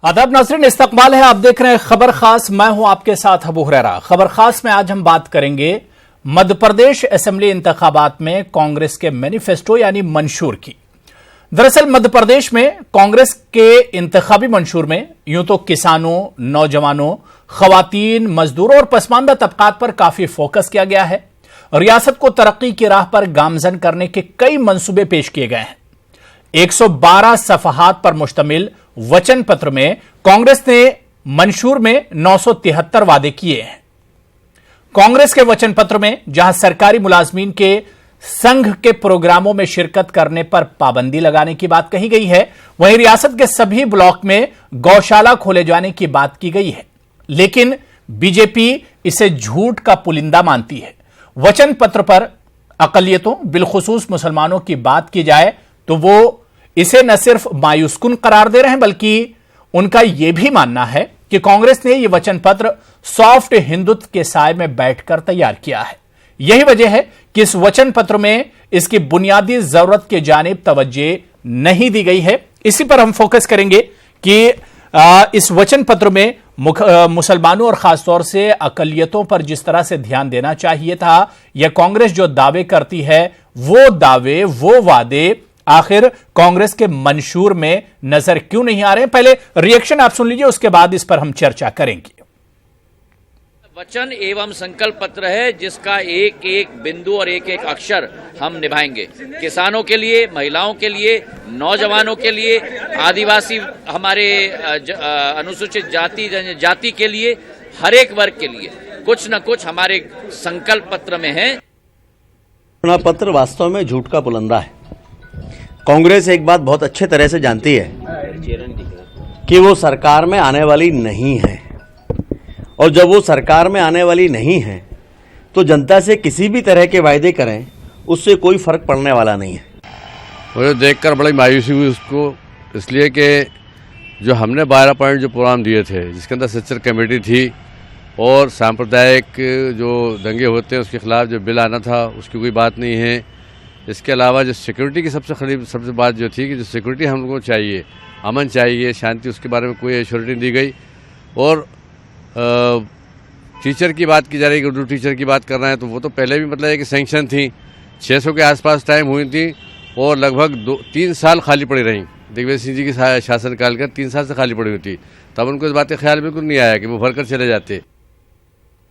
आदाब नाज़रीन, इस्तकबाल है। आप देख रहे हैं खबर खास। मैं हूं आपके साथ अबू हुरैरा। खबर खास में आज हम बात करेंगे मध्य प्रदेश असेंबली इंतखाबात में कांग्रेस के मैनिफेस्टो यानी मंशूर की। दरअसल मध्य प्रदेश में कांग्रेस के इंतखाबी मंशूर में यूं तो किसानों, नौजवानों, खवातीन, मजदूरों और पसमानदा तबकात पर काफी फोकस किया गया है। रियासत को तरक्की की राह पर गामजन करने के कई मंसूबे पेश किए गए हैं। 112 सफहात पर मुश्तमिल वचन पत्र में कांग्रेस ने मंशूर में 973 वादे किए हैं। कांग्रेस के वचन पत्र में जहां सरकारी मुलाजमीन के संघ के प्रोग्रामों में शिरकत करने पर पाबंदी लगाने की बात कही गई है, वहीं रियासत के सभी ब्लॉक में गौशाला खोले जाने की बात की गई है। लेकिन बीजेपी इसे झूठ का पुलिंदा मानती है। वचन पत्र पर अकलियतों, बिलखुसूस मुसलमानों की बात की जाए तो वो इसे न सिर्फ मायूसकुन करार दे रहे हैं, बल्कि उनका यह भी मानना है कि कांग्रेस ने यह वचन पत्र सॉफ्ट हिंदुत्व के साय में बैठकर तैयार किया है। यही वजह है कि इस वचन पत्र में इसकी बुनियादी जरूरत की जानिब तवज्जो नहीं दी गई है। इसी पर हम फोकस करेंगे कि इस वचन पत्र में मुसलमानों और खासतौर से अकलियतों पर जिस तरह से ध्यान देना चाहिए था, यह कांग्रेस जो दावे करती है वो दावे, वो वादे आखिर कांग्रेस के मंशूर में नजर क्यों नहीं आ रहे हैं। पहले रिएक्शन आप सुन लीजिए, उसके बाद इस पर हम चर्चा करेंगे। वचन एवं संकल्प पत्र है जिसका एक एक बिंदु और एक एक अक्षर हम निभाएंगे। किसानों के लिए, महिलाओं के लिए, नौजवानों के लिए, आदिवासी, हमारे अनुसूचित जाति जनजाति के लिए, हर एक वर्ग के लिए कुछ न कुछ हमारे संकल्प पत्र में है। घोषणा पत्र वास्तव में झूठ का पुलिंदा है। कांग्रेस एक बात बहुत अच्छे तरह से जानती है कि वो सरकार में आने वाली नहीं है, और जब वो सरकार में आने वाली नहीं है तो जनता से किसी भी तरह के वायदे करें उससे कोई फर्क पड़ने वाला नहीं है। मुझे देखकर बड़ी मायूसी हुई उसको, इसलिए कि जो हमने 12 पॉइंट जो प्रोग्राम दिए थे, जिसके अंदर सच्चर कमेटी थी और सांप्रदायिक जो दंगे होते हैं उसके खिलाफ जो बिल आना था उसकी कोई बात नहीं है। इसके अलावा जो सिक्योरिटी की सबसे बात जो थी कि जो सिक्योरिटी हम लोगों को चाहिए, अमन चाहिए, शांति, उसके बारे में कोई एश्योरिटी दी गई। और टीचर की बात की जा रही है कि उर्दू टीचर की बात कर रहे हैं, तो वो तो पहले भी मतलब है कि सैंक्शन थी, 600 के आसपास टाइम हुई थी और लगभग 3 साल खाली पड़ी रहीं। दिग्विजय सिंह जी की शासनकाल का 3 साल से खाली पड़ी हुई थी, तब उनको इस बात का ख्याल बिल्कुल नहीं आया कि वो भरकर चले जाते।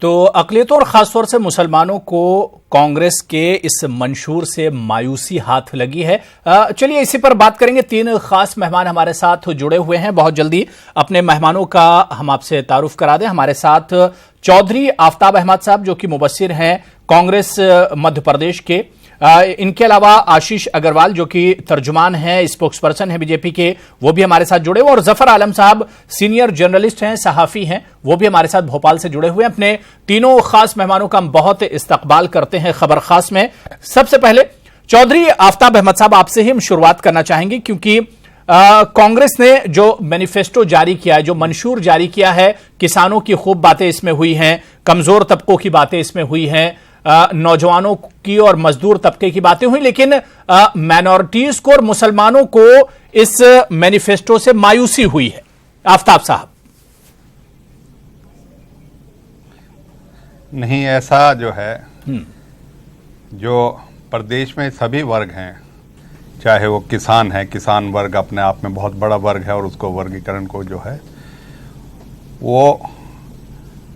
तो अकलियतों और खासतौर से मुसलमानों को कांग्रेस के इस मंशूर से मायूसी हाथ लगी है। चलिए इसी पर बात करेंगे। 3 खास मेहमान हमारे साथ जुड़े हुए हैं। बहुत जल्दी अपने मेहमानों का हम आपसे तारुफ करा दें। हमारे साथ चौधरी आफ्ताब अहमद साहब जो कि मुबस्सिर हैं कांग्रेस मध्य प्रदेश के। इनके अलावा आशीष अग्रवाल जो कि तर्जुमान हैं, स्पोक्सपर्सन हैं बीजेपी के, वो भी हमारे साथ जुड़े हुए, और जफर आलम साहब सीनियर जर्नलिस्ट हैं, सहाफी हैं, वो भी हमारे साथ भोपाल से जुड़े हुए हैं। अपने तीनों खास मेहमानों का हम बहुत इस्तकबाल करते हैं खबर खास में। सबसे पहले चौधरी आफ्ताब अहमद साहब, आपसे ही हम शुरुआत करना चाहेंगे, क्योंकि कांग्रेस ने जो मैनिफेस्टो जारी किया है, जो मंशूर जारी किया है, किसानों की खूब बातें इसमें हुई हैं, कमजोर तबकों की बातें इसमें हुई हैं, नौजवानों की और मजदूर तबके की बातें हुई, लेकिन माइनॉरिटीज को और मुसलमानों को इस मैनिफेस्टो से मायूसी हुई है। आफ्ताब साहब। नहीं, ऐसा जो है, जो प्रदेश में सभी वर्ग हैं, चाहे वो किसान है, किसान वर्ग अपने आप में बहुत बड़ा वर्ग है और उसको वर्गीकरण को जो है वो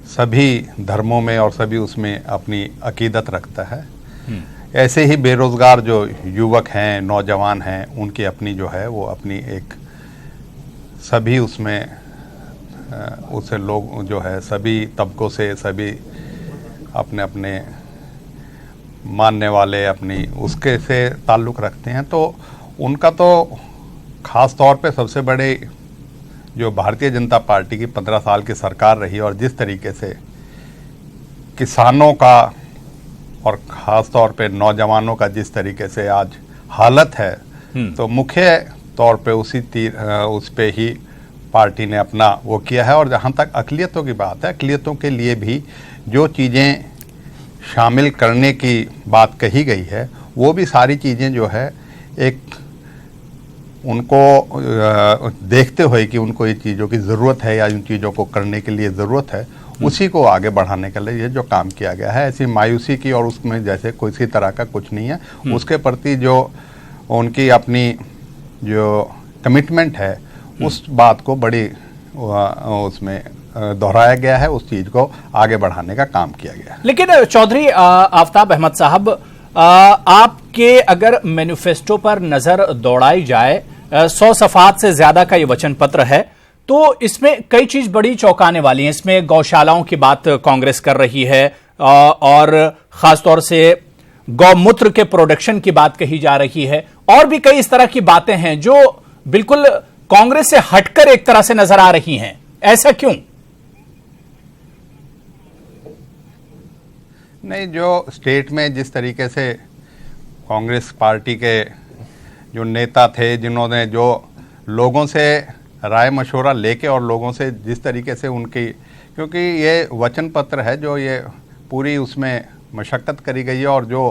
सभी धर्मों में और सभी उसमें अपनी अकीदत रखता है। ऐसे ही बेरोजगार जो युवक हैं, नौजवान हैं, उनकी अपनी जो है वो अपनी एक सभी उसमें उसे लोग जो है सभी तबकों से सभी अपने अपने मानने वाले अपनी उसके से ताल्लुक़ रखते हैं। तो उनका तो ख़ास तौर पे सबसे बड़े जो भारतीय जनता पार्टी की 15 साल की सरकार रही और जिस तरीके से किसानों का और ख़ास तौर पे नौजवानों का जिस तरीके से आज हालत है, तो मुख्य तौर पे उस पे ही पार्टी ने अपना वो किया है। और जहाँ तक अक़लियतों की बात है, अक़लियतों के लिए भी जो चीज़ें शामिल करने की बात कही गई है, वो भी सारी चीज़ें जो है एक उनको देखते हुए कि उनको ये चीज़ों की ज़रूरत है या इन चीज़ों को करने के लिए ज़रूरत है, उसी को आगे बढ़ाने के लिए ये जो काम किया गया है, ऐसी मायूसी की और उसमें जैसे किसी तरह का कुछ नहीं है। उसके प्रति जो उनकी अपनी जो कमिटमेंट है उस बात को बड़ी उसमें दोहराया गया है, उस चीज को आगे बढ़ाने का काम किया गया है। लेकिन चौधरी आफ्ताब अहमद साहब, आपके अगर मैनिफेस्टो पर नजर दौड़ाई जाए, 100 सफात से ज्यादा का ये वचन पत्र है, तो इसमें कई चीज बड़ी चौंकाने वाली हैं। इसमें गौशालाओं की बात कांग्रेस कर रही है और खासतौर से गौमूत्र के प्रोडक्शन की बात कही जा रही है, और भी कई इस तरह की बातें हैं जो बिल्कुल कांग्रेस से हटकर एक तरह से नजर आ रही हैं। ऐसा क्यों? नहीं, जो स्टेट में जिस तरीके से कांग्रेस पार्टी के जो नेता थे, जिन्होंने जो लोगों से राय मशवरा लेके और लोगों से जिस तरीके से उनकी, क्योंकि ये वचन पत्र है जो ये पूरी उसमें मशक्क़त करी गई है और जो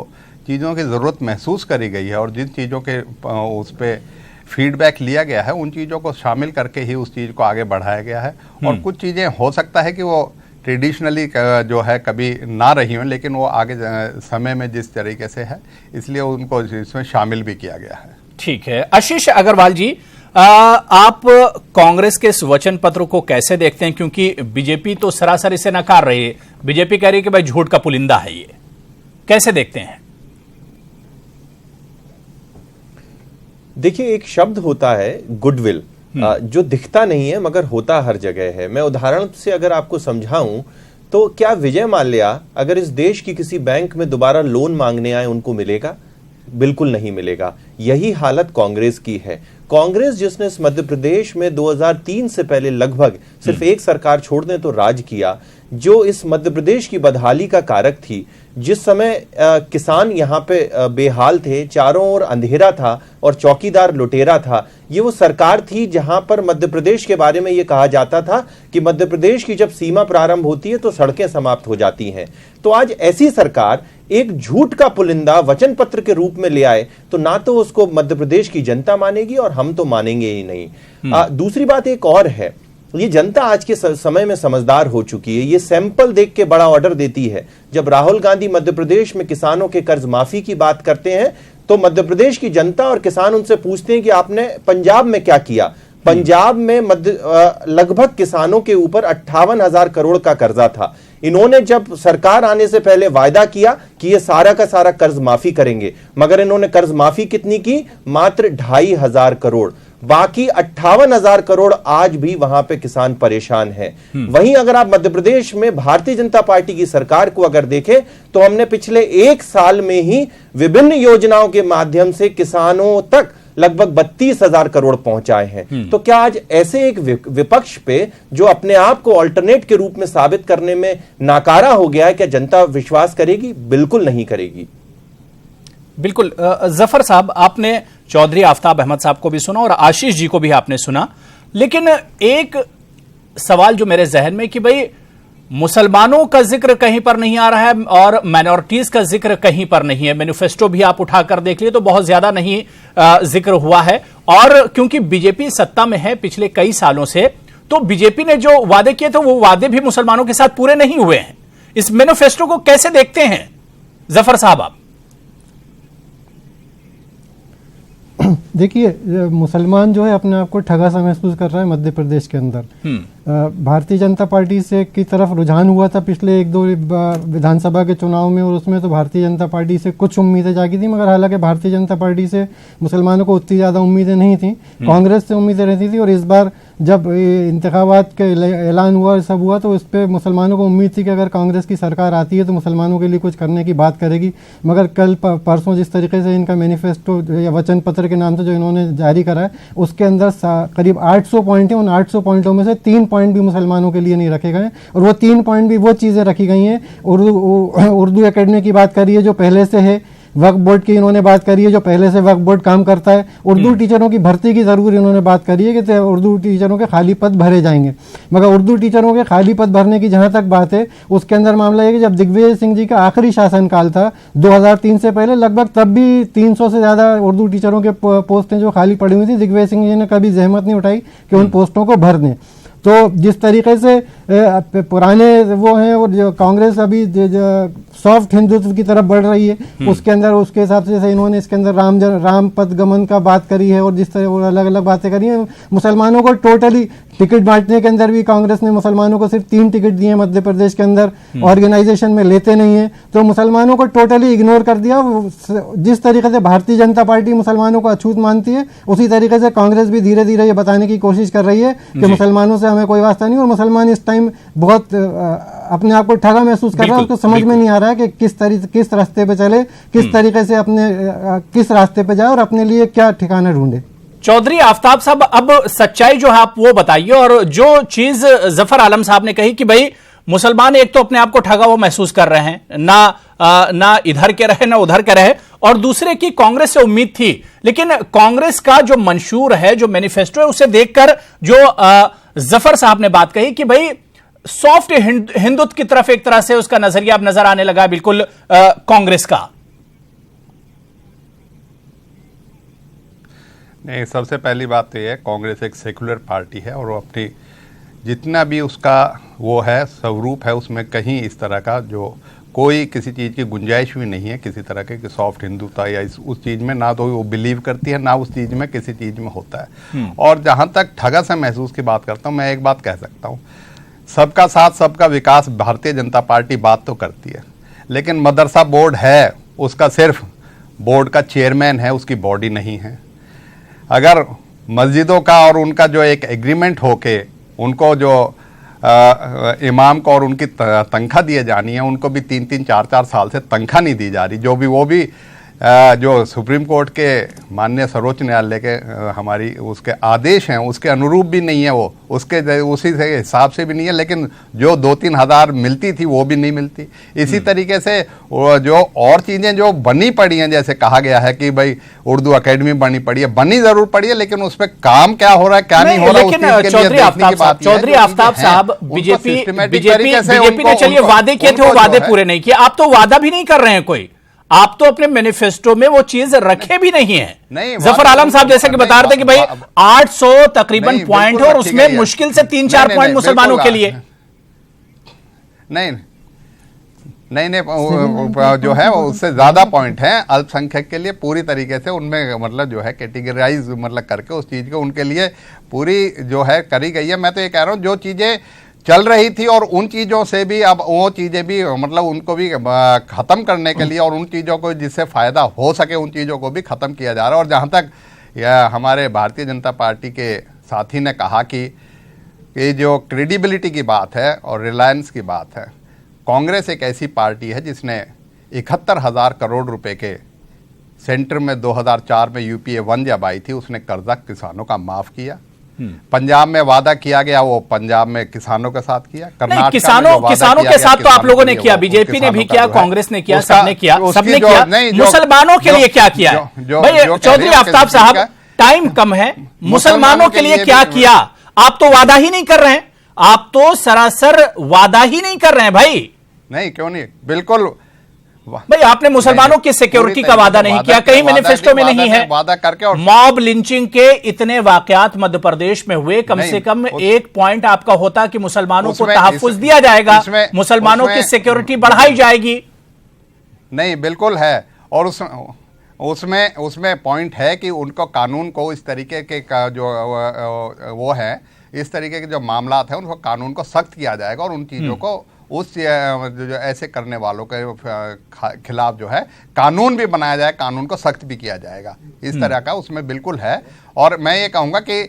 चीज़ों की ज़रूरत महसूस करी गई है और जिन चीज़ों के उस पर फीडबैक लिया गया है, उन चीज़ों को शामिल करके ही उस चीज़ को आगे बढ़ाया गया है। और कुछ चीज़ें हो सकता है कि वो ट्रेडिशनली जो है कभी ना रही हों, लेकिन वो आगे समय में जिस तरीके से है, इसलिए उनको इसमें शामिल भी किया गया है। ठीक है। आशीष अग्रवाल जी, आप कांग्रेस के इस वचन पत्र को कैसे देखते हैं? क्योंकि बीजेपी तो सरासर इसे नकार रही है, बीजेपी कह रही है कि भाई झूठ का पुलिंदा है ये, कैसे देखते हैं? देखिए, एक शब्द होता है गुडविल, जो दिखता नहीं है मगर होता हर जगह है। मैं उदाहरण से अगर आपको समझाऊं तो क्या विजय माल्या अगर इस देश की किसी बैंक में दोबारा लोन मांगने आए उनको मिलेगा? बिल्कुल नहीं मिलेगा। यही हालत कांग्रेस की है। कांग्रेस जिसने इस मध्य प्रदेश में 2003 से पहले लगभग सिर्फ एक सरकार छोड़ने तो राज किया, जो इस मध्य प्रदेश की बदहाली का कारक थी, जिस समय किसान यहाँ पे बेहाल थे, चारों ओर अंधेरा था और चौकीदार लुटेरा था, ये वो सरकार थी जहां पर मध्य प्रदेश के बारे में ये कहा जाता था कि मध्य प्रदेश की जब सीमा प्रारंभ होती है तो सड़कें समाप्त हो जाती हैं। तो आज ऐसी सरकार एक झूठ का पुलिंदा वचन पत्र के रूप में ले आए तो ना तो उसको मध्य प्रदेश की जनता मानेगी और हम तो मानेंगे ही नहीं। दूसरी बात एक और है, ये जनता आज के समय में समझदार हो चुकी है। ये सैंपल देख के बड़ा ऑर्डर देती है। जब राहुल गांधी मध्य प्रदेश में किसानों के कर्ज माफी की बात करते हैं तो मध्य प्रदेश की जनता और किसान उनसे पूछते हैं कि आपने पंजाब में क्या किया। पंजाब में लगभग किसानों के ऊपर 58,000 करोड़ का कर्जा था। इन्होंने जब सरकार आने से पहले वायदा किया कि ये सारा का सारा कर्ज माफी करेंगे, मगर इन्होंने कर्ज माफी कितनी की? मात्र 2,500 करोड़। बाकी 58,000 करोड़ आज भी वहां पे किसान परेशान हैं। वहीं अगर आप मध्य प्रदेश में भारतीय जनता पार्टी की सरकार को अगर देखें तो हमने पिछले 1 साल में ही विभिन्न योजनाओं के माध्यम से किसानों तक लगभग 32,000 करोड़ पहुंचाए हैं। तो क्या आज ऐसे एक विपक्ष पे जो अपने आप को अल्टरनेट के रूप में साबित करने में नाकारा हो गया है, क्या जनता विश्वास करेगी? बिल्कुल नहीं करेगी। बिल्कुल। जफर साहब, आपने चौधरी आफ्ताब अहमद साहब को भी सुना और आशीष जी को भी आपने सुना, लेकिन एक सवाल जो मेरे जहन में कि भाई मुसलमानों का जिक्र कहीं पर नहीं आ रहा है और माइनॉरिटीज का जिक्र कहीं पर नहीं है। मैनिफेस्टो भी आप उठाकर देख लिए तो बहुत ज्यादा नहीं जिक्र हुआ है, और क्योंकि बीजेपी सत्ता में है पिछले कई सालों से, तो बीजेपी ने जो वादे किए थे वो वादे भी मुसलमानों के साथ पूरे नहीं हुए हैं। इस मैनिफेस्टो को कैसे देखते हैं जफर साहब आप? देखिए, मुसलमान जो है अपने आप को ठगा सा महसूस कर रहा है मध्य प्रदेश के अंदर। भारतीय जनता पार्टी से की तरफ रुझान हुआ था पिछले 1-2 विधानसभा के चुनाव में, और उसमें तो भारतीय जनता पार्टी से कुछ उम्मीदें जागी थी, मगर हालांकि भारतीय जनता पार्टी से मुसलमानों को उतनी ज़्यादा उम्मीदें नहीं थी, कांग्रेस से उम्मीदें रहती थी। और इस बार जब इंतखाबात का ऐलान हुआ, सब हुआ, तो उस पर मुसलमानों को उम्मीद थी कि अगर कांग्रेस की सरकार आती है तो मुसलमानों के लिए कुछ करने की बात करेगी। मगर कल परसों जिस तरीके से इनका मैनिफेस्टो या वचन पत्र के नाम से जो इन्होंने जारी करा है, उसके अंदर करीब 800 पॉइंट हैं। उन 800 पॉइंटों में से 3 पॉइंट भी मुसलमानों के लिए नहीं रखे गए, और वो 3 पॉइंट भी वो चीज़ें रखी गई हैं। उर्दू एकेडमी की बात करिए जो पहले से है, वक्फ बोर्ड की इन्होंने बात करी है, जो पहले से वक्फ बोर्ड काम करता है। उर्दू टीचरों की भर्ती की जरूर इन्होंने बात करी है कि उर्दू टीचरों के खाली पद भरे जाएंगे। मगर उर्दू टीचरों के खाली पद भरने की जहां तक बात है, उसके अंदर मामला है कि जब दिग्विजय सिंह जी का आखिरी शासनकाल था 2003 से पहले, लगभग तब भी 300 से ज्यादा उर्दू टीचरों के पोस्टें जो खाली पड़ी हुई थी, दिग्विजय सिंह जी ने कभी जहमत नहीं उठाई कि उन पोस्टों को भर दें। तो जिस तरीके से पुराने वो हैं और जो कांग्रेस अभी सॉफ्ट हिंदुत्व की तरफ बढ़ रही है, उसके अंदर उसके हिसाब से इन्होंने इसके अंदर राम पथ गमन का बात करी है और जिस तरह वो अलग अलग बातें करी हैं। मुसलमानों को टोटली टिकट बांटने के अंदर भी कांग्रेस ने मुसलमानों को सिर्फ 3 टिकट दिए मध्य प्रदेश के अंदर, ऑर्गेनाइजेशन में लेते नहीं है, तो मुसलमानों को टोटली इग्नोर कर दिया। जिस तरीके से भारतीय जनता पार्टी मुसलमानों को अछूत मानती है, उसी तरीके से कांग्रेस भी धीरे धीरे ये बताने की कोशिश कर रही है कि मुसलमानों से हमें कोई वास्ता नहीं। और मुसलमान इस टाइम बहुत अपने आप को ठगा महसूस कर रहा है, उसको समझ में नहीं आ रहा है कि किस रास्ते पे चले, किस तरीके से किस रास्ते पे जाए और अपने लिए क्या ठिकाना ढूंढे। चौधरी आफताब साहब, अब सच्चाई जो है आप वो बताइए। और जो चीज जफर आलम साहब ने कही कि भाई मुसलमान एक तो अपने आप को ठगा हुआ महसूस कर रहे हैं, ना इधर के रहे ना उधर के रहे, और दूसरे की कांग्रेस से उम्मीद थी, लेकिन कांग्रेस का जो मंशूर है, जो मैनिफेस्टो है, उसे देखकर जो जफर साहब ने बात कही कि भाई सॉफ्ट हिंदुत्व की तरफ एक तरह से उसका नजरिया अब नजर आने लगा बिल्कुल कांग्रेस का। नहीं, सबसे पहली बात तो यह है, कांग्रेस एक सेकुलर पार्टी है और वो अपनी जितना भी उसका वो है स्वरूप है, उसमें कहीं इस तरह का जो कोई किसी चीज़ की गुंजाइश भी नहीं है किसी तरह के कि सॉफ्ट हिंदुता या उस चीज़ में ना तो वो बिलीव करती है, ना उस चीज़ में किसी चीज़ में होता है। और जहाँ तक ठगा से महसूस की बात करता हूँ, मैं एक बात कह सकता हूँ, सबका साथ सबका विकास भारतीय जनता पार्टी बात तो करती है, लेकिन मदरसा बोर्ड है, उसका सिर्फ बोर्ड का चेयरमैन है, उसकी बॉडी नहीं है। अगर मस्जिदों का और उनका जो एक एग्रीमेंट होके उनको जो इमाम को और उनकी तनख्वाह दिए जानी है, उनको भी 3-3, 4-4 साल से तनख्वाह नहीं दी जा रही, जो भी वो भी जो सुप्रीम कोर्ट के माननीय सर्वोच्च न्यायालय के हमारी उसके आदेश हैं उसके अनुरूप भी नहीं है, वो उसके उसी से हिसाब से भी नहीं है, लेकिन जो 2-3 हज़ार मिलती थी वो भी नहीं मिलती। इसी तरीके से जो और चीज़ें जो बनी पड़ी हैं, जैसे कहा गया है कि भाई उर्दू अकेडमी बनी पड़ी है, बनी जरूर पड़ी है, लेकिन उस पर काम क्या हो रहा है क्या नहीं हो रहा है, चौधरी आफताब साहब, बीजेपी ने चलिए वादे किए थे, वो वादे पूरे नहीं किए। आप तो वादा भी नहीं कर रहे हैं कोई, आप तो अपने मैनिफेस्टो में वो चीज रखे भी नहीं है। जफर आलम साहब जैसे कि बता रहे थे कि भाई 800 तकरीबन पॉइंट है और उसमें मुश्किल से 3-4 पॉइंट मुसलमानों के लिए। नहीं, जो है उससे ज्यादा पॉइंट है अल्पसंख्यक के लिए, पूरी तरीके से उनमें मतलब जो है कैटेगराइज मतलब करके उस चीज को उनके लिए पूरी जो है करी गई है। मैं तो ये कह रहा हूँ जो चीजें चल रही थी और उन चीज़ों से भी अब वो चीज़ें भी मतलब उनको भी ख़त्म करने के लिए और उन चीज़ों को जिससे फ़ायदा हो सके उन चीज़ों को भी ख़त्म किया जा रहा है। और जहाँ तक हमारे भारतीय जनता पार्टी के साथी ने कहा कि जो क्रेडिबिलिटी की बात है और रिलायंस की बात है, कांग्रेस एक ऐसी पार्टी है जिसने 71,000 करोड़ रुपए के सेंटर में 2004 में यूपीए 1 जब आई थी, उसने कर्जा किसानों का माफ़ किया। पंजाब में वादा किया गया, वो पंजाब में किसानों के साथ किया। कर्नाटक किसानों के साथ तो आप लोगों ने किया, बीजेपी ने भी किया, कांग्रेस ने किया, सबने किया, सबने किया। मुसलमानों के लिए क्या किया? भाई चौधरी आफताब साहब, टाइम कम है, मुसलमानों के लिए क्या किया? आप तो वादा ही नहीं कर रहे हैं, आप तो सरासर वादा ही नहीं कर रहे हैं भाई। नहीं, क्यों नहीं, बिल्कुल भाई आपने मुसलमानों की सिक्योरिटी का वादा नहीं किया, कहीं मैनिफेस्टो में नहीं है। वादा करके और मॉब लिंचिंग के इतने वाकयात मध्य प्रदेश में हुए, कम से कम एक पॉइंट आपका होता कि मुसलमानों को तहफ्फुज दिया जाएगा, मुसलमानों की सिक्योरिटी बढ़ाई जाएगी। नहीं, बिल्कुल है। और उसमें पॉइंट है कि उनको कानून को इस तरीके के जो वो है, इस तरीके के जो मामला हैं उनको कानून को सख्त किया जाएगा और उन चीज़ों को उस जो ऐसे करने वालों के खिलाफ जो है कानून भी बनाया जाए, कानून को सख्त भी किया जाएगा, इस तरह का उसमें बिल्कुल है। और मैं ये कहूँगा कि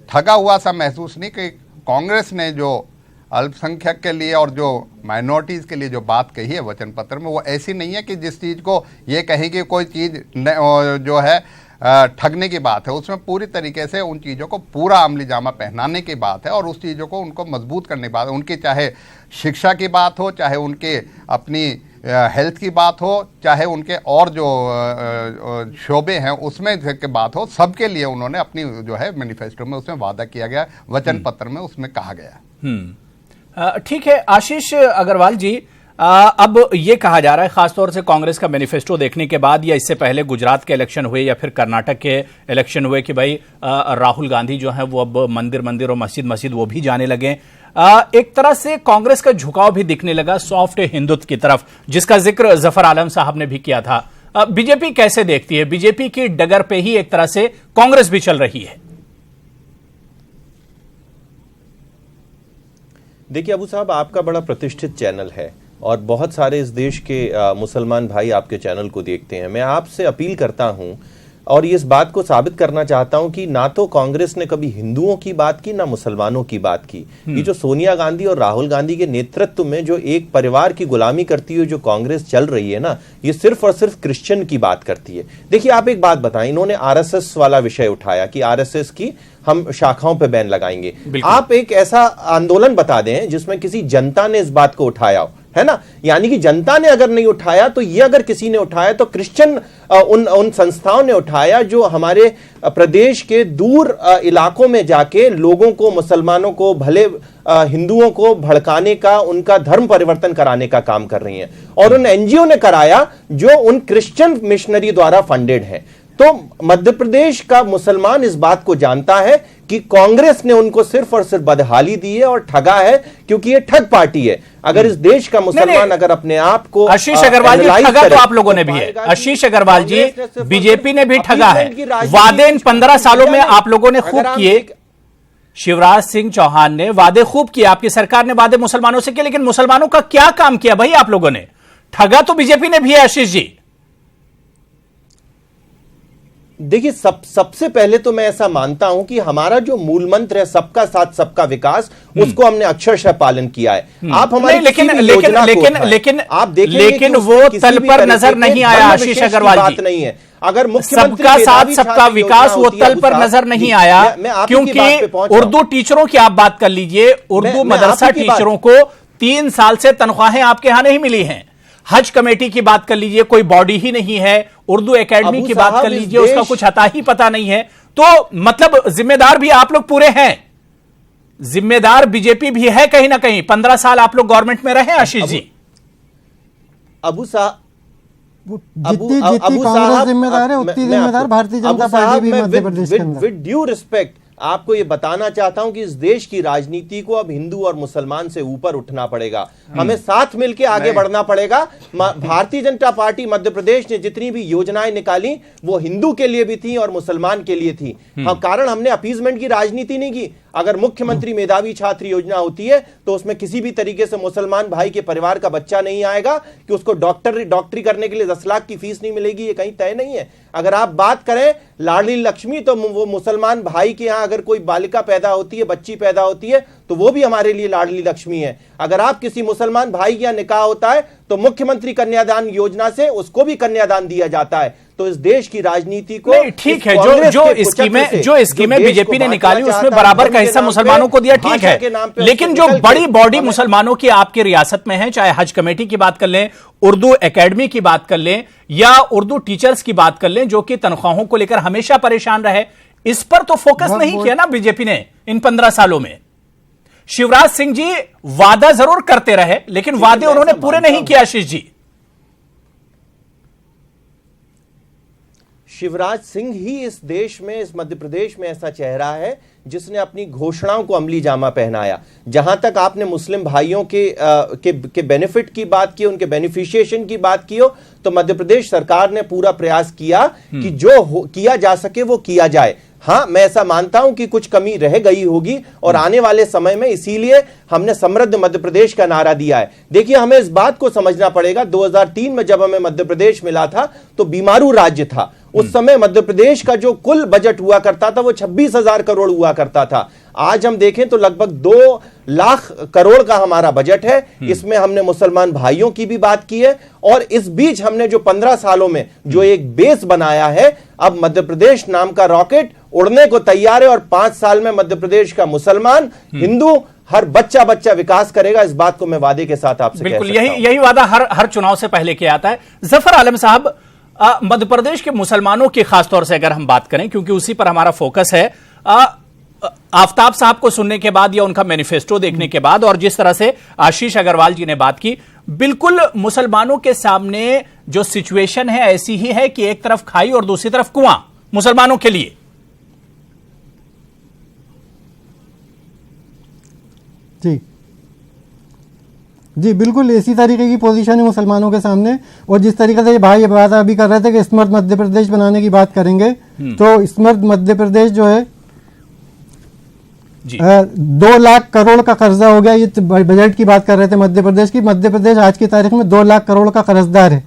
ठगा हुआ सा महसूस नहीं, कि कांग्रेस ने जो अल्पसंख्यक के लिए और जो माइनॉरिटीज़ के लिए जो बात कही है वचन पत्र में, वो ऐसी नहीं है कि जिस चीज़ को ये कहें कि कोई चीज़ जो है ठगने की बात है, उसमें पूरी तरीके से उन चीज़ों को पूरा अमली जामा पहनाने की बात है और उस चीज़ों को उनको मजबूत करने की बात है। उनकी चाहे शिक्षा की बात हो, चाहे उनके अपनी हेल्थ की बात हो, चाहे उनके और जो शोबे हैं उसमें की बात हो, सबके लिए उन्होंने अपनी जो है मैनिफेस्टो में उसमें वादा किया गया, वचन पत्र में उसमें कहा गया। ठीक है आशीष अग्रवाल जी, अब ये कहा जा रहा है खासतौर से कांग्रेस का मैनिफेस्टो देखने के बाद या इससे पहले गुजरात के इलेक्शन हुए या फिर कर्नाटक के इलेक्शन हुए कि भाई राहुल गांधी जो है वो अब मंदिर और मस्जिद वो भी जाने लगे। एक तरह से कांग्रेस का झुकाव भी दिखने लगा सॉफ्ट हिंदुत्व की तरफ, जिसका जिक्र जफर आलम साहब ने भी किया था। बीजेपी कैसे देखती है? बीजेपी की डगर पे ही एक तरह से कांग्रेस भी चल रही है। देखिए अबू साहब, आपका बड़ा प्रतिष्ठित चैनल है और बहुत सारे इस देश के मुसलमान भाई आपके चैनल को देखते हैं। मैं आपसे अपील करता हूं और इस बात को साबित करना चाहता हूं कि ना तो कांग्रेस ने कभी हिंदुओं की बात की ना मुसलमानों की बात की। ये जो सोनिया गांधी और राहुल गांधी के नेतृत्व में जो एक परिवार की गुलामी करती हुई जो कांग्रेस चल रही है ना, ये सिर्फ और सिर्फ क्रिश्चियन की बात करती है। देखिए आप एक बात बताएं, इन्होंने आरएसएस वाला विषय उठाया कि आरएसएस की हम शाखाओं पे बैन लगाएंगे। आप एक ऐसा आंदोलन बता दें जिसमें किसी जनता ने इस बात को उठाया हो, है ना, यानी कि जनता ने अगर नहीं उठाया तो ये अगर किसी ने उठाया तो क्रिश्चियन उन संस्थाओं ने उठाया जो हमारे प्रदेश के दूर इलाकों में जाके लोगों को, मुसलमानों को, भले हिंदुओं को भड़काने का, उनका धर्म परिवर्तन कराने का काम कर रही हैं। और उन एनजीओ ने कराया जो उन क्रिश्चियन मिशनरी द्वारा फंडेड है। तो मध्य प्रदेश का मुसलमान इस बात को जानता है कि कांग्रेस ने उनको सिर्फ और सिर्फ बदहाली दी है और ठगा है, क्योंकि ये ठग पार्टी है। अगर इस देश का मुसलमान अगर अपने आप को आशीष अग्रवाल जी, ठगा तो आप लोगों ने भी है। आशीष अग्रवाल जी, बीजेपी ने भी ठगा है। वादे इन 15 सालों में आप लोगों ने खूब किए। शिवराज सिंह चौहान ने वादे खूब किए, आपकी सरकार ने वादे मुसलमानों से किए, लेकिन मुसलमानों का क्या काम किया भाई आप लोगों ने? ठगा तो बीजेपी ने भी है आशीष जी। देखिए सबसे पहले तो मैं ऐसा मानता हूं कि हमारा जो मूल मंत्र है सबका साथ सबका विकास, उसको हमने अक्षरशः पालन किया है। आप हमारी लेकिन आप देखेंगे लेकिन वो तल पर नजर नहीं आया आशीष अग्रवाल जी। बात नहीं है, अगर मुख्यमंत्री सबका साथ सबका विकास वो तल पर नजर नहीं आया, क्योंकि उर्दू टीचरों की आप बात कर लीजिए, उर्दू मदरसा टीचरों को 3 साल से तनख्वाहें आपके यहां नहीं मिली हैं। हज कमेटी की बात कर लीजिए, कोई बॉडी ही नहीं है। उर्दू एकेडमी की बात कर लीजिए, उसका कुछ अता ही पता नहीं है। तो मतलब जिम्मेदार भी आप लोग पूरे हैं, जिम्मेदार बीजेपी भी है कहीं ना कहीं। 15 साल आप लोग गवर्नमेंट में रहे आशीष जी। जितनी कांग्रेस जिम्मेदार है उतनी जिम्मेदार भारतीय जनता पार्टी भी मध्य प्रदेश के अंदर। विद ड्यू रिस्पेक्ट आपको ये बताना चाहता हूं कि इस देश की राजनीति को अब हिंदू और मुसलमान से ऊपर उठना पड़ेगा। हमें साथ मिलकर आगे बढ़ना पड़ेगा। भारतीय जनता पार्टी मध्य प्रदेश ने जितनी भी योजनाएं निकाली वो हिंदू के लिए भी थी और मुसलमान के लिए थी। कारण हमने अपीजमेंट की राजनीति नहीं की। अगर मुख्यमंत्री मेधावी छात्र योजना होती है तो उसमें किसी भी तरीके से मुसलमान भाई के परिवार का बच्चा नहीं आएगा कि उसको डॉक्टरी करने के लिए 10 लाख की फीस नहीं मिलेगी, ये कहीं तय नहीं है। अगर आप बात करें लाडली लक्ष्मी, तो वो मुसलमान भाई के यहां अगर कोई बालिका पैदा होती है, बच्ची पैदा होती है, तो वो भी हमारे लिए लाडली लक्ष्मी है। अगर आप किसी मुसलमान भाई के यहां निकाह होता है तो मुख्यमंत्री कन्यादान योजना से उसको भी कन्यादान दिया जाता है। तो इस देश की राजनीति को ठीक है, जो स्कीमें बीजेपी ने निकाली उसमें बराबर का हिस्सा मुसलमानों को दिया, ठीक है। लेकिन जो बड़ी बॉडी मुसलमानों की आपकी रियासत में है, चाहे हज कमेटी की बात कर लें, उर्दू एकेडमी की बात कर लें या उर्दू टीचर्स की बात कर लें, जो कि तनख्वाहों को लेकर हमेशा परेशान रहे, इस पर तो फोकस नहीं किया ना बीजेपी ने इन 15 सालों में। शिवराज सिंह जी वादा जरूर करते रहे, लेकिन वादे उन्होंने पूरे नहीं किए आशीष जी। शिवराज सिंह ही इस देश में, इस मध्य प्रदेश में ऐसा चेहरा है जिसने अपनी घोषणाओं को अमली जामा पहनाया। जहां तक आपने मुस्लिम भाइयों के बेनिफिट की बात की, उनके बेनिफिशिएशन की बात की हो, तो मध्य प्रदेश सरकार ने पूरा प्रयास किया कि जो किया जा सके वो किया जाए। हाँ, मैं ऐसा मानता हूं कि कुछ कमी रह गई होगी और आने वाले समय में, इसीलिए हमने समृद्ध मध्य प्रदेश का नारा दिया है। देखिए, हमें इस बात को समझना पड़ेगा, 2003 में जब हमें मध्य प्रदेश मिला था तो बीमारू राज्य था। उस समय मध्य प्रदेश का जो कुल बजट हुआ करता था वो 26,000 करोड़ हुआ करता था। आज हम देखें तो लगभग 2 लाख करोड़ का हमारा बजट है। इसमें हमने मुसलमान भाइयों की भी बात की है और इस बीच हमने जो 15 सालों में जो एक बेस बनाया है, अब मध्य प्रदेश नाम का रॉकेट उड़ने को तैयार है और 5 साल में मध्य प्रदेश का मुसलमान, हिंदू, हर बच्चा बच्चा विकास करेगा, इस बात को मैं वादे के साथ आपसे बिल्कुल कह सकता हूं। यही वादा हर चुनाव से पहले किया आता है। जफर आलम साहब, मध्य प्रदेश के मुसलमानों की खासतौर से अगर हम बात करें, क्योंकि उसी पर हमारा फोकस है, आफताब साहब को सुनने के बाद या उनका मैनिफेस्टो देखने के बाद और जिस तरह से आशीष अग्रवाल जी ने बात की, बिल्कुल मुसलमानों के सामने जो सिचुएशन है ऐसी ही है कि एक तरफ खाई और दूसरी तरफ कुआं मुसलमानों के लिए। जी जी, बिल्कुल इसी तरीके की पोजीशन है मुसलमानों के सामने। और जिस तरीके से भाई ये बात अभी कर रहे थे कि स्मार्ट मध्य प्रदेश बनाने की बात करेंगे, तो स्मार्ट मध्य प्रदेश जो है 2 लाख करोड़ का कर्जा हो गया। ये बजट की बात कर रहे थे मध्य प्रदेश की। मध्य प्रदेश आज की तारीख में 2 लाख करोड़ का कर्जदार है।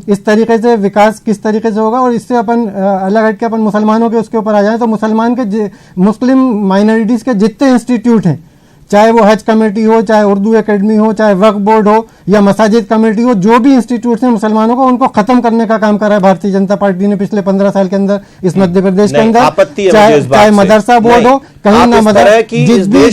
इस तरीके से विकास किस तरीके से होगा? और इससे अपन अलग हट के अपन मुसलमानों के उसके ऊपर आ जाए तो मुस्लिम माइनॉरिटीज के जितने इंस्टीट्यूट हैं, चाहे वो हज कमेटी हो, चाहे उर्दू एकेडमी हो, चाहे वक्फ बोर्ड हो या मसाजिद कमेटी हो, जो भी इंस्टीट्यूट हैं मुसलमानों को, उनको खत्म करने का काम करा है भारतीय जनता पार्टी ने पिछले 15 साल के अंदर इस मध्य प्रदेश के अंदर। चाहे मदरसा बोर्ड हो, कहीं ना मदरसा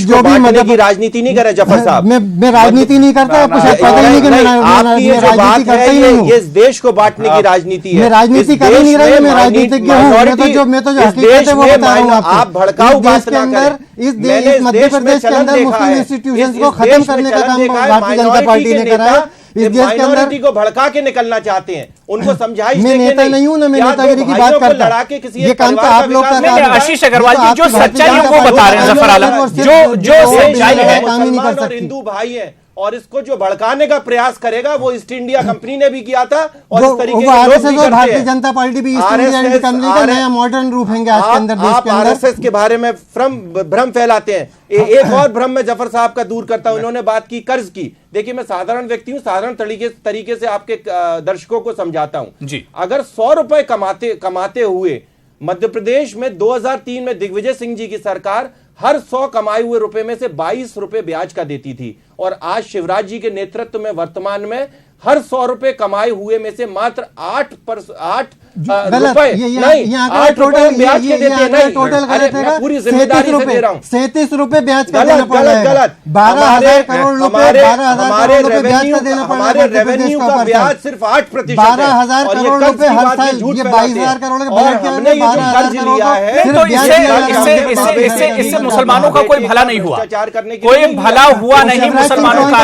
जो भी मदद की राजनीति नहीं करे जफर साहब। मैं राजनीति नहीं करता, आपको शायद पता ही नहीं कि मैं राजनीति करता ही नहीं हूँ। ये देश को बांटने की राजनीति है। मैं राजनीति कर ही नहीं रहा, मैं राजनीतिज्ञ हूँ। मैं तो हकीकत है वो बता रहा हूँ आपको। आप भड़काऊ बात ना करें। इस मध्य प्रदेश के अंदर मुस्लिम इंस्टीट्यूशंस को खत्म करने का काम भारतीय जनता पार्टी ने करा है। इस देश के अंदर को भड़का के निकलना चाहते हैं, उनको समझाइश मैं नेता नहीं हूं ना, मैं नेतागिरी की बात करता हूं। ये काम तो आप लोग कर रहे हैं। आशीष अग्रवाल जी जो सच्चाई है वो बता रहे हैं जफर आलम, जो सच्चाई है काम ही नहीं कर सकते। हिंदू भाई है और इसको जो भड़काने का प्रयास करेगा वो ईस्ट इंडिया कंपनी ने भी किया था और इस तरीके के लोग भी करते हैं। भारतीय जनता पार्टी भी ईस्ट इंडिया कंपनी का नया मॉडर्न रूप है आज के अंदर। देश के अंदर आरएसएस के बारे में भ्रम फैलाते हैं। एक और भ्रम में जफर साहब का दूर करता हूं। उन्होंने बात की कर्ज की। देखिए, मैं साधारण व्यक्ति हूं, साधारण तरीके से आपके दर्शकों को समझाता हूं जी। अगर 100 रुपए कमाते हुए मध्य प्रदेश में 2003 में दिग्विजय सिंह जी की सरकार हर 100 कमाए हुए रुपए में से 22 रुपए ब्याज का देती थी, और आज शिवराज जी के नेतृत्व में वर्तमान में हर 100 रुपए कमाए हुए में से मात्र 8 रुपए नहीं 8 रुपए ब्याज के देते हैं। टोटल गलत है, पूरी जिम्मेदारी से दे रहा हूं। 37 रुपए ब्याज का देना पड़ रहा है। गलत 12,000 करोड़ रुपए, 12,000 करोड़ रुपए ब्याज का देना पड़ रहा है। हमारे रेवेन्यू का ब्याज सिर्फ 8% 12,000 करोड़ रुपए हर साल। ये 22,000 करोड़ के बजट के अंदर 12,000 करोड़ इससे मुसलमानों का कोई भला नहीं हुआ, कोई भला हुआ नहीं मुसलमानों का।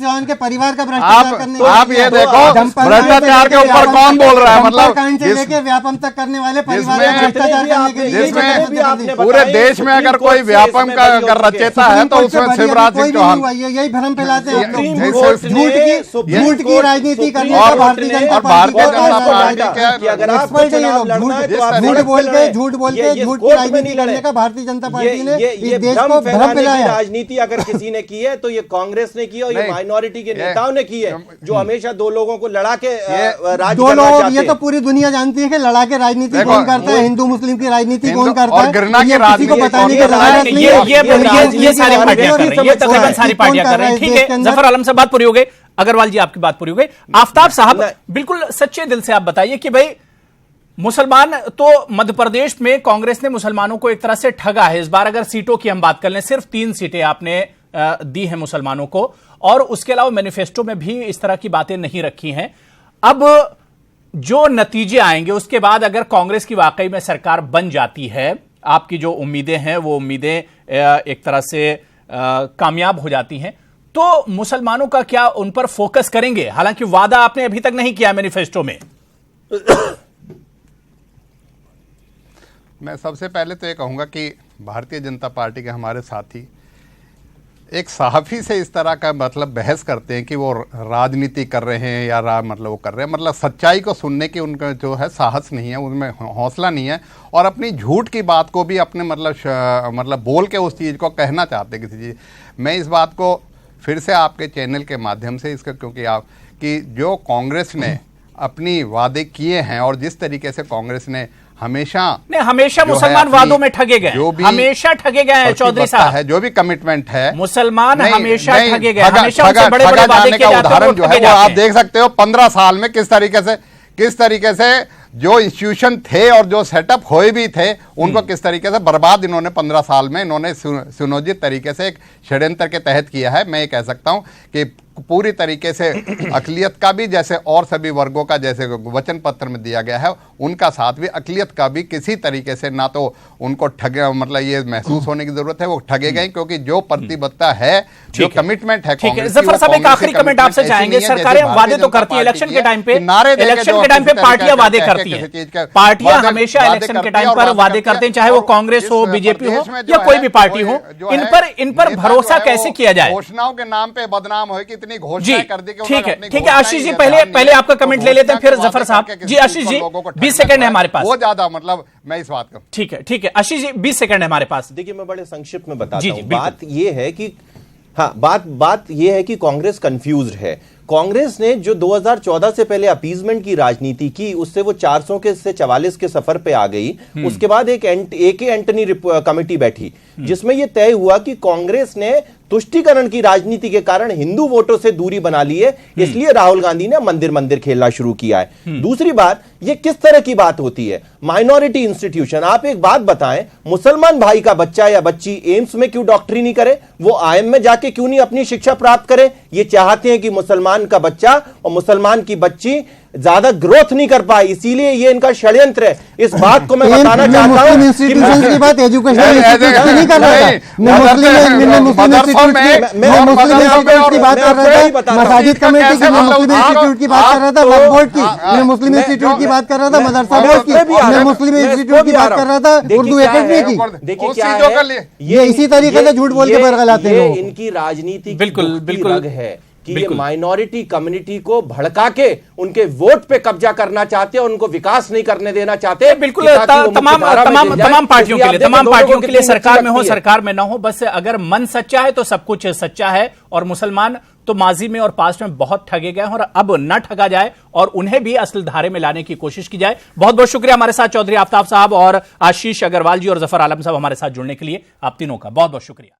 आशीष के परिवार का भ्रष्टाचार करने, आप ये देखो भ्रष्टाचार के ऊपर कौन बोल रहा है, मतलब से लेके व्यापम तक करने वाले परिवार का भ्रष्टाचार करने के लिए जिसमें पूरे देश में अगर कोई व्यापम का अगर रचेता है तो उसमें शिवराज सिंह चौहान। यही भ्रम फैलाते हैं झूठ की राजनीति करने का भारतीय जनता पार्टी झूठ बोल के झूठ की राजनीति करने का भारतीय जनता पार्टी ने इस देश को भ्रम फैलाया। राजनीति अगर किसी ने की है तो ये कांग्रेस ने की है और ये माइनॉरिटी के नेताओं ने की है, जो हमेशा दो लोगों को लड़ा के राज करना चाहते हैं। ये तो पूरी दुनिया जानती है कि लड़ा के राजनीति कौन करता है, हिंदू मुस्लिम की राजनीति कौन करता है, किसी को बताने की जरूरत नहीं है। ये सारी पार्टियां कर रही हैं, तकरीबन सारी पार्टियां कर रही हैं। ठीक है, जफर आलम से बात पूरी हो गई, अग्रवाल जी आपकी बात पूरी हो गई। आफताब साहब, बिल्कुल सच्चे दिल से आप बताइए कि भाई मुसलमान तो मध्य प्रदेश में कांग्रेस ने मुसलमानों को एक तरह से ठगा है। इस बार अगर सीटों की हम बात कर लें, सिर्फ 3 सीटें आपने दी हैं मुसलमानों को, और उसके अलावा मैनिफेस्टो में भी इस तरह की बातें नहीं रखी हैं। अब जो नतीजे आएंगे उसके बाद अगर कांग्रेस की वाकई में सरकार बन जाती है, आपकी जो उम्मीदें हैं वो उम्मीदें एक तरह से कामयाब हो जाती हैं, तो मुसलमानों का क्या उन पर फोकस करेंगे? हालांकि वादा आपने अभी तक नहीं किया मैनिफेस्टो में। मैं सबसे पहले तो ये कहूंगा कि भारतीय जनता पार्टी के हमारे साथी एक सहाफ़ी से इस तरह का मतलब बहस करते हैं कि वो राजनीति कर रहे हैं या मतलब वो कर रहे हैं, मतलब सच्चाई को सुनने की उनका जो है साहस नहीं है, उनमें हौसला नहीं है, और अपनी झूठ की बात को भी अपने मतलब बोल के उस चीज़ को कहना चाहते किसी चीज़। मैं इस बात को फिर से आपके चैनल के माध्यम से इसका, क्योंकि आप कि जो कांग्रेस ने अपनी वादे किए हैं और जिस तरीके से कांग्रेस ने हमेशा मुसलमान वादों में ठगे गए, हमेशा ठगे गए हैं चौधरी साहब है, जो भी कमिटमेंट है मुसलमान हमेशा ठगे गए, हमेशा बड़े वादे का उदाहरण जो है वो आप देख सकते हो 15 साल में किस तरीके से जो इंस्टीट्यूशन थे और जो सेटअप हुए भी थे उनको किस तरीके से बर्बाद इन्होंने 15 साल में इन्होंने सुनियोजित तरीके से एक षड्यंत्र के तहत किया है। मैं ये कह सकता हूं कि पूरी तरीके से अकलियत का भी, जैसे और सभी वर्गों का जैसे वचन पत्र में दिया गया है, उनका साथ भी अकलियत का भी किसी तरीके से ना तो उनको ठगे, मतलब ये महसूस होने की जरूरत है वो ठगे गए, क्योंकि जो प्रतिबद्धता है, जो कमिटमेंट है ठीक है। जफर साहब, एक आखिरी कमेंट आपसे चाहेंगे। सरकारें वादे तो करती है इलेक्शन के टाइम पे, पार्टियां वादे करती हैं, पार्टियां हमेशा इलेक्शन के टाइम पर वादे करते हैं, चाहे वो कांग्रेस हो, बीजेपी हो या कोई भी पार्टी हो। इन पर भरोसा कैसे किया जाए? घोषणाओं के नाम पे बदनाम हो, इतनी घोषणाएं कर दी कि ठीक है आशीष जी, पहले आपका कमेंट ले लेते हैं, फिर जफर साहब जी। आशीष जी 20 सेकंड है हमारे पास, वो ज्यादा मतलब मैं इस बात का ठीक है आशीष जी 20 सेकंड है हमारे पास। देखिए, मैं बड़े संक्षिप्त में बताता हूं। बात यह है कि बात यह है कि कांग्रेस कंफ्यूज्ड है। कांग्रेस ने जो 2014 से पहले अपीजमेंट की राजनीति की, उससे वो 400 के से 44 के सफर पे आ गई। उसके बाद एक एंटनी कमेटी बैठी जिसमें यह तय हुआ कि कांग्रेस ने तुष्टीकरण की राजनीति के कारण हिंदू वोटों से दूरी बना ली है, इसलिए राहुल गांधी ने मंदिर खेलना शुरू किया है। दूसरी बात, यह किस तरह की बात होती है? Minority institution. आप एक बात बताएं, मुसलमान भाई का बच्चा या बच्ची एम्स में क्यों डॉक्टरी नहीं करे? वो आईएम में जाके क्यों नहीं अपनी शिक्षा प्राप्त करे? ये चाहते हैं कि मुसलमान का बच्चा और मुसलमान की बच्ची ज्यादा ग्रोथ नहीं कर पाए, इसीलिए ये इनका षड्यंत्र है। इस बात को मैं बताना चाहता हूं। इंस्टीट्यूशन की बात एजुकेशन नहीं कर रहा था, मैं मुस्लिम इंस्टीट्यूट की बात कर रहा था, मसाजिद कमेटी की, मैं मुस्लिम इंस्टीट्यूट की बात कर रहा था, वक्फ बोर्ड की, मैं मुस्लिम इंस्टीट्यूट की बात कर रहा था, मदरसा बोर्ड की, मैं मुस्लिम इंस्टीट्यूट की बात कर रहा था, उर्दू एकेडमी की। देखिए क्या है, ये इसी तरीके से झूठ बोल के बरगलाते हैं। इनकी राजनीति बिल्कुल है कि ये माइनॉरिटी कम्युनिटी को भड़का के उनके वोट पे कब्जा करना चाहते हैं, उनको विकास नहीं करने देना चाहते। बिल्कुल तमाम पार्टियों के लिए सरकार में हो, सरकार में ना हो, बस अगर मन सच्चा है तो सब कुछ सच्चा है। और मुसलमान तो माजी में और पास्ट में बहुत ठगे गए और अब न ठगा जाए और उन्हें भी असल धारे में लाने की कोशिश की जाए। बहुत बहुत शुक्रिया हमारे साथ चौधरी आफ्ताब साहब और आशीष अग्रवाल जी और जफर आलम साहब हमारे साथ जुड़ने के लिए। आप तीनों का बहुत बहुत शुक्रिया।